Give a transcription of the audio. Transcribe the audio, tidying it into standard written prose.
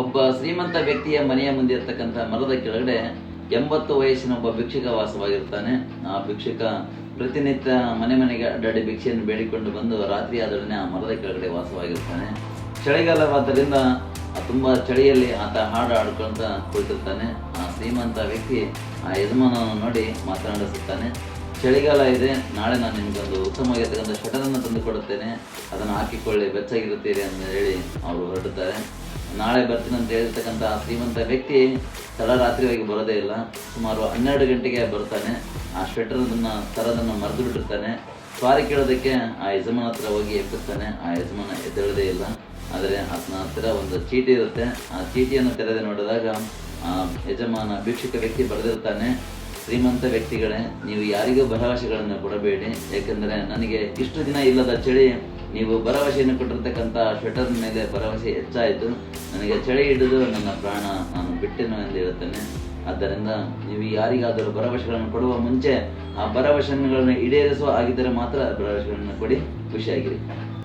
ಒಬ್ಬ ಶ್ರೀಮಂತ ವ್ಯಕ್ತಿಯ ಮನೆಯ ಮುಂದೆ ಇರ್ತಕ್ಕಂಥ ಮರದ ಕೆಳಗಡೆ 80 ವಯಸ್ಸಿನ ಒಬ್ಬ ಭಿಕ್ಷುಕ ವಾಸವಾಗಿರ್ತಾನೆ. ಆ ಭಿಕ್ಷುಕ ಪ್ರತಿನಿತ್ಯ ಮನೆಗೆ ಅಡ್ಡಾಡಿ ಭಿಕ್ಷೆಯನ್ನು ಬೇಡಿಕೊಂಡು ಬಂದು ರಾತ್ರಿ ಆದೊಡನೆ ಆ ಮರದ ಕೆಳಗಡೆ ವಾಸವಾಗಿರ್ತಾನೆ. ಚಳಿಗಾಲವಾದ್ದರಿಂದ ತುಂಬಾ ಚಳಿಯಲ್ಲಿ ಆತ ಹಾಡು ಹಾಡ್ಕೊಂತ ಕುಳಿತಿರ್ತಾನೆ. ಆ ಶ್ರೀಮಂತ ವ್ಯಕ್ತಿ ಆ ಯಜಮಾನನನ್ನು ನೋಡಿ ಮಾತನಾಡಿಸುತ್ತಾನೆ. ಚಳಿಗಾಲ ಇದೆ, ನಾಳೆ ನಾನು ನಿಮಗೊಂದು ಉತ್ತಮವಾಗಿರ್ತಕ್ಕಂಥ ಸ್ವೆಟರನ್ನು ತಂದು ಕೊಡುತ್ತೇನೆ, ಅದನ್ನು ಹಾಕಿಕೊಳ್ಳಿ, ಬೆಚ್ಚಗಿರುತ್ತೀರಿ ಅಂತ ಹೇಳಿ ಅವರು ಹೊರಡುತ್ತಾರೆ. ನಾಳೆ ಬರ್ತೀನಿ ಅಂತ ಹೇಳಿರ್ತಕ್ಕಂಥ ಆ ಶ್ರೀಮಂತ ವ್ಯಕ್ತಿ ತಡರಾತ್ರಿಯಾಗಿ ಬರೋದೇ ಇಲ್ಲ. ಸುಮಾರು 12 ಗಂಟೆಗೆ ಬರ್ತಾನೆ. ಆ ಸ್ವೆಟರನ್ನು ತರದನ್ನು ಮರೆತು ಬಿಟ್ಟಿರ್ತಾನೆ. ಸ್ವಾರಿ ಕೇಳೋದಕ್ಕೆ ಆ ಯಜಮಾನ ಹತ್ರ ಹೋಗಿ ಎಬ್ಬಿಸ್ತಾನೆ. ಆ ಯಜಮಾನ ಎದ್ದೇಳೋದೇ ಇಲ್ಲ. ಆದರೆ ಆತನ ಹತ್ತಿರ ಒಂದು ಚೀಟಿ ಇರುತ್ತೆ. ಆ ಚೀಟಿಯನ್ನು ತೆರೆದು ನೋಡಿದಾಗ ಆ ಯಜಮಾನ ಭಿಕ್ಷುಕ ವ್ಯಕ್ತಿ ಬರೆದಿರ್ತಾನೆ, ಶ್ರೀಮಂತ ವ್ಯಕ್ತಿಗಳೇ, ನೀವು ಯಾರಿಗೂ ಭರವಸೆಗಳನ್ನು ಕೊಡಬೇಡಿ, ಏಕೆಂದರೆ ನನಗೆ ಇಷ್ಟು ದಿನ ಇಲ್ಲದ ಚಳಿ ನೀವು ಭರವಸೆಯನ್ನು ಕೊಟ್ಟಿರ್ತಕ್ಕಂಥ ಸ್ವೆಟರ್ ಮೇಲೆ ಭರವಸೆ ಹೆಚ್ಚಾಯಿತು. ನನಗೆ ಚಳಿ ಹಿಡಿದು ನನ್ನ ಪ್ರಾಣ ನಾನು ಬಿಟ್ಟೆನು ಎಂದು ಹೇಳುತ್ತೇನೆ. ಆದ್ದರಿಂದ ನೀವು ಯಾರಿಗಾದರೂ ಭರವಸೆಗಳನ್ನು ಕೊಡುವ ಮುಂಚೆ ಆ ಭರವಸೆಗಳನ್ನು ಈಡೇರಿಸುವ ಆಗಿದ್ದರೆ ಮಾತ್ರ ಭರವಸೆಗಳನ್ನು ಕೊಡಿ. ಖುಷಿಯಾಗಿರಿ.